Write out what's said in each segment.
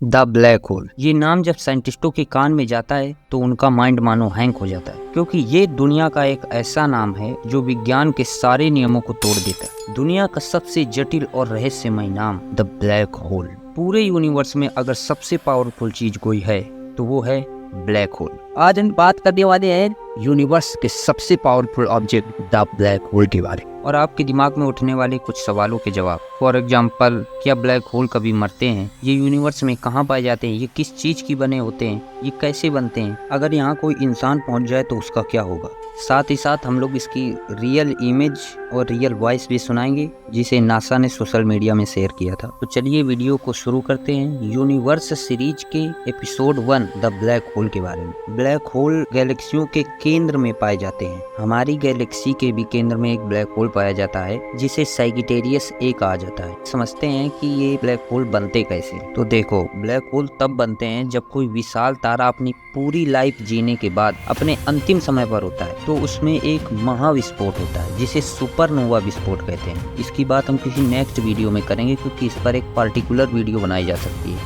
The black hole. ये नाम जब साइंटिस्टों के कान में जाता है तो उनका माइंड मानो हैंग हो जाता है, क्योंकि ये दुनिया का एक ऐसा नाम है जो विज्ञान के सारे नियमों को तोड़ देता है। दुनिया का सबसे जटिल और रहस्यमय नाम द ब्लैक होल। पूरे यूनिवर्स में अगर सबसे पावरफुल चीज कोई है तो वो है ब्लैक होल। आज हम बात करने वाले हैं यूनिवर्स के सबसे powerful object the black hole के बारे में, और आपके दिमाग में उठने वाले कुछ सवालों के जवाब। फॉर एग्जाम्पल, क्या ब्लैक होल कभी मरते हैं? ये यूनिवर्स में कहाँ पाए जाते हैं? ये किस चीज की बने होते हैं? ये कैसे बनते हैं? अगर यहाँ कोई इंसान पहुँच जाए तो उसका क्या होगा? साथ ही साथ हम लोग इसकी रियल इमेज और रियल वॉइस भी सुनाएंगे, जिसे नासा ने सोशल मीडिया में शेयर किया था। तो चलिए वीडियो को शुरू करते हैं यूनिवर्स सीरीज के एपिसोड 1 द ब्लैक होल के बारे में। ब्लैक होल गैलेक्सियों के केंद्र में पाए जाते हैं। हमारी गैलेक्सी के भी केंद्र में एक ब्लैक होल पाया जाता है, जिसे सैजिटेरियस ए कहा जाता है। समझते हैं कि ये ब्लैक होल बनते कैसे। तो देखो, ब्लैक होल तब बनते हैं जब कोई विशाल तारा अपनी पूरी लाइफ जीने के बाद अपने अंतिम समय पर होता है, तो उसमें एक महाविस्फोट होता है, जिसे सुपरनोवा विस्फोट कहते हैं। इसकी बात हम किसी नेक्स्ट वीडियो में करेंगे, क्योंकि इस पर एक पार्टिकुलर वीडियो बनाई जा सकती है।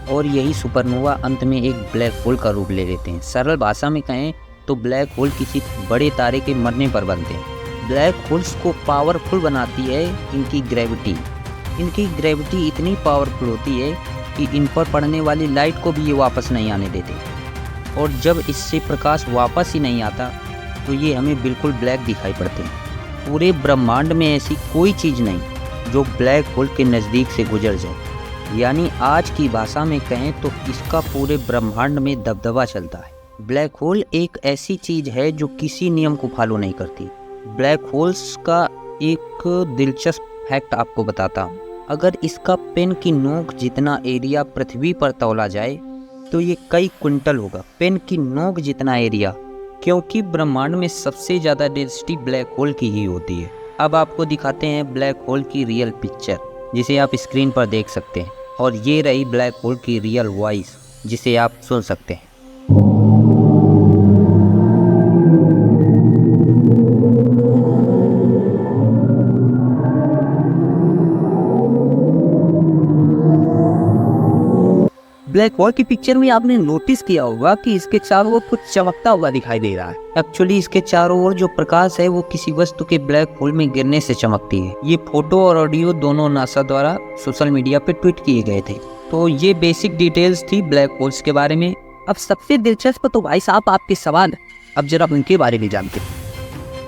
और यही सुपरनोवा अंत में एक ब्लैक होल का रूप ले लेते हैं। सरल भाषा में कहें तो ब्लैक होल किसी बड़े तारे के मरने पर बनते हैं। ब्लैक होल्स को पावरफुल बनाती है इनकी ग्रेविटी। इनकी ग्रेविटी इतनी पावरफुल होती है कि इन पर पड़ने वाली लाइट को भी ये वापस नहीं आने देते, और जब इससे प्रकाश वापस ही नहीं आता तो ये हमें बिल्कुल ब्लैक दिखाई पड़ते हैं। पूरे ब्रह्मांड में ऐसी कोई चीज़ नहीं जो ब्लैक होल के नज़दीक से गुजर जाए। यानी आज की भाषा में कहें तो इसका पूरे ब्रह्मांड में दबदबा चलता है। ब्लैक होल एक ऐसी चीज़ है जो किसी नियम को फॉलो नहीं करती। ब्लैक होल्स का एक दिलचस्प फैक्ट आपको बताता हूँ। अगर इसका पेन की नोक जितना एरिया पृथ्वी पर तौला जाए तो ये कई क्विंटल होगा। पेन की नोक जितना एरिया, क्योंकि ब्रह्मांड में सबसे ज़्यादा डेंसिटी ब्लैक होल की ही होती है। अब आपको दिखाते हैं ब्लैक होल की रियल पिक्चर, जिसे आप स्क्रीन पर देख सकते हैं, और ये रही ब्लैक होल की रियल वॉइस, जिसे आप सुन सकते हैं। ब्लैक होल की पिक्चर में आपने नोटिस किया होगा कि इसके चारों ओर कुछ चमकता हुआ दिखाई दे रहा है। एक्चुअली इसके चारों ओर जो प्रकाश है वो किसी वस्तु के ब्लैक होल में गिरने से चमकती है। ये फोटो और ऑडियो दोनों नासा द्वारा सोशल मीडिया पे ट्वीट किए गए थे। तो ये बेसिक डिटेल्स थी ब्लैक होल्स के बारे में। अब सबसे दिलचस्प तो भाई साहब आपके सवाल, अब जरा उनके बारे में जानते हैं।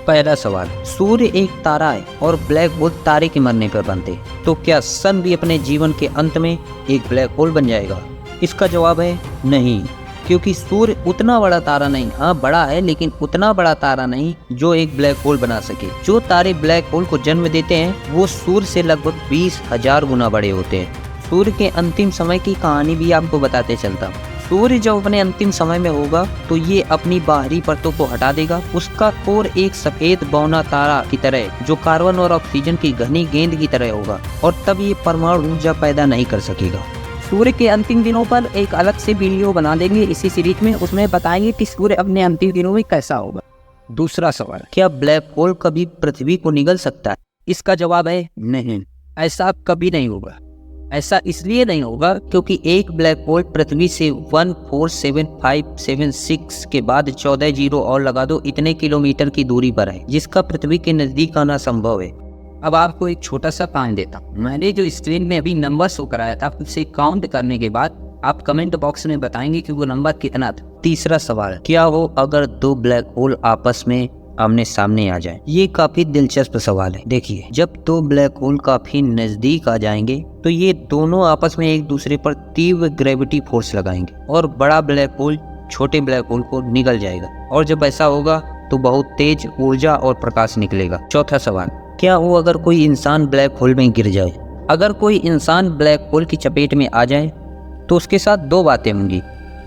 पहला सवाल, सूर्य एक तारा है और ब्लैक होल तारे के मरने पर बनते हैं, तो क्या सन भी अपने जीवन के अंत में एक ब्लैक होल बन जाएगा? इसका जवाब है नहीं, क्योंकि सूर्य उतना बड़ा तारा नहीं, हाँ बड़ा है, लेकिन उतना बड़ा तारा नहीं जो एक ब्लैक होल बना सके। जो तारे ब्लैक होल को जन्म देते हैं वो सूर्य से लगभग 20,000 गुना बड़े होते हैं। सूर्य के अंतिम समय की कहानी भी आपको बताते चलता हूँ। सूर्य जब अपने अंतिम समय में होगा तो ये अपनी बाहरी परतों को हटा देगा। उसका कोर एक सफेद बौना तारा की तरह, जो कार्बन और ऑक्सीजन की घनी गेंद की तरह होगा, और तब ये परमाणु ऊर्जा पैदा नहीं कर सकेगा। सूर्य के अंतिम दिनों पर एक अलग से वीडियो बना देंगे इसी सीरीज में, उसमें बताएंगे कि सूर्य अपने अंतिम दिनों में कैसा होगा। दूसरा सवाल, क्या ब्लैक होल कभी पृथ्वी को निगल सकता है? इसका जवाब है नहीं, ऐसा कभी नहीं होगा। ऐसा इसलिए नहीं होगा क्योंकि एक ब्लैक होल पृथ्वी से 147576 के बाद 14 जीरो और लगा दो, इतने किलोमीटर की दूरी पर है, जिसका पृथ्वी के नजदीक आना संभव है। अब आपको एक छोटा सा काम देता हूँ। मैंने जो स्क्रीन में अभी नंबर शो कराया था, उसे काउंट करने के बाद आप कमेंट बॉक्स में बताएंगे कि वो नंबर कितना था। तीसरा सवाल, क्या हो अगर दो ब्लैक होल आपस में आमने सामने आ जाएं? ये काफी दिलचस्प सवाल है। देखिए, जब दो ब्लैक होल काफी नजदीक आ जाएंगे तो ये दोनों आपस में एक दूसरे पर तीव्र ग्रेविटी फोर्स लगाएंगे, और बड़ा ब्लैक होल छोटे ब्लैक होल को निगल जाएगा, और जब ऐसा होगा तो बहुत तेज ऊर्जा और प्रकाश निकलेगा। चौथा सवाल, क्या हो अगर कोई इंसान ब्लैक होल में गिर जाए? अगर कोई इंसान ब्लैक होल की चपेट में आ जाए तो उसके साथ दो बातें होंगी,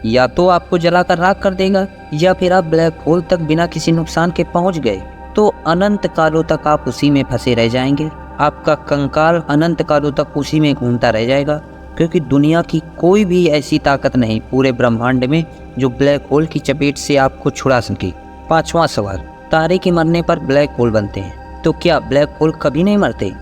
या तो आपको जलाकर राख कर देगा, या फिर आप ब्लैक होल तक बिना किसी नुकसान के पहुंच गए तो अनंत कालों तक आप उसी में फंसे रह जाएंगे। आपका कंकाल अनंत कालों तक उसी में घूमता रह जाएगा, क्योंकि दुनिया की कोई भी ऐसी ताकत नहीं पूरे ब्रह्मांड में जो ब्लैक होल की चपेट से आपको छुड़ा सके। पांचवा सवाल, तारे के मरने पर ब्लैक होल बनते हैं, तो क्या ब्लैक होल कभी नहीं मरते?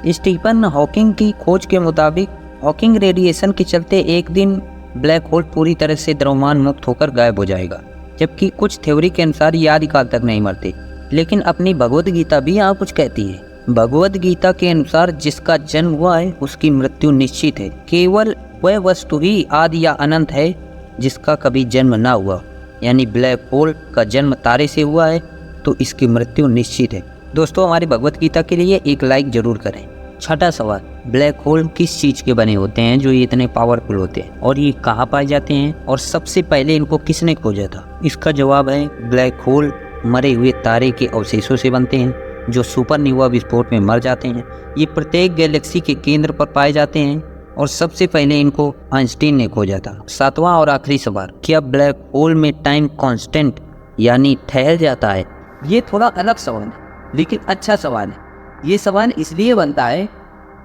स्टीफन हॉकिंग की खोज के मुताबिक हॉकिंग रेडिएशन के चलते एक दिन ब्लैक होल पूरी तरह से द्रव्यमान मुक्त होकर गायब हो जाएगा, जबकि कुछ थ्योरी के अनुसार ये आदिकाल तक नहीं मरते। लेकिन अपनी भगवद गीता भी यहाँ कुछ कहती है। भगवद गीता के अनुसार जिसका जन्म हुआ है उसकी मृत्यु निश्चित है। केवल वह वस्तु ही आदि या अनंत है जिसका कभी जन्म ना हुआ। यानी ब्लैक होल का जन्म तारे से हुआ है तो इसकी मृत्यु निश्चित है। दोस्तों, हमारी भगवद गीता के लिए एक लाइक जरूर करें। छठा सवाल, ब्लैक होल किस चीज़ के बने होते हैं जो ये इतने पावरफुल होते हैं और ये कहाँ पाए जाते हैं और सबसे पहले इनको किसने खोजा था? इसका जवाब है ब्लैक होल मरे हुए तारे के अवशेषों से बनते हैं जो सुपरनोवा विस्फोट में मर जाते हैं। ये प्रत्येक गैलेक्सी के केंद्र पर पाए जाते हैं और सबसे पहले इनको आइंस्टीन ने खोजा था। सातवां और आखिरी सवाल, क्या ब्लैक होल में टाइम कांस्टेंट यानी ठहर जाता है? ये थोड़ा अलग सवाल है लेकिन अच्छा सवाल है। ये सवाल इसलिए बनता है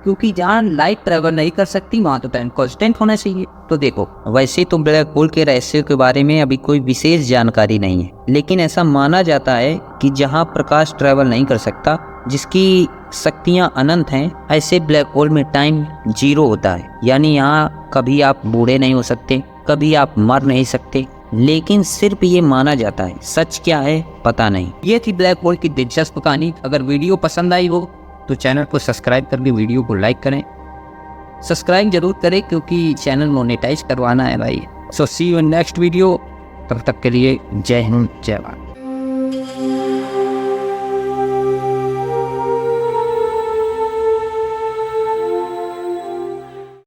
क्योंकि जहाँ लाइट ट्रेवल नहीं कर सकती वहाँ तो टाइम कांस्टेंट होना चाहिए। तो देखो, वैसे तो ब्लैक होल के रहस्य के बारे में अभी कोई विशेष जानकारी नहीं है, लेकिन ऐसा माना जाता है कि जहाँ प्रकाश ट्रेवल नहीं कर सकता, जिसकी शक्तियाँ अनंत हैं, ऐसे ब्लैक होल में टाइम 0 होता है। यानी यहाँ कभी आप बूढ़े नहीं हो सकते, कभी आप मर नहीं सकते, लेकिन सिर्फ ये माना जाता है। सच क्या है पता नहीं। ये थी ब्लैक होल की दिलचस्प कहानी। अगर वीडियो पसंद आई हो तो चैनल को सब्सक्राइब करके वीडियो को लाइक करें। सब्सक्राइब जरूर करें क्योंकि चैनल मोनेटाइज करवाना है भाई। सो सी यू इन नेक्स्ट वीडियो। तब तक के लिए जय हिंद, जय भारत।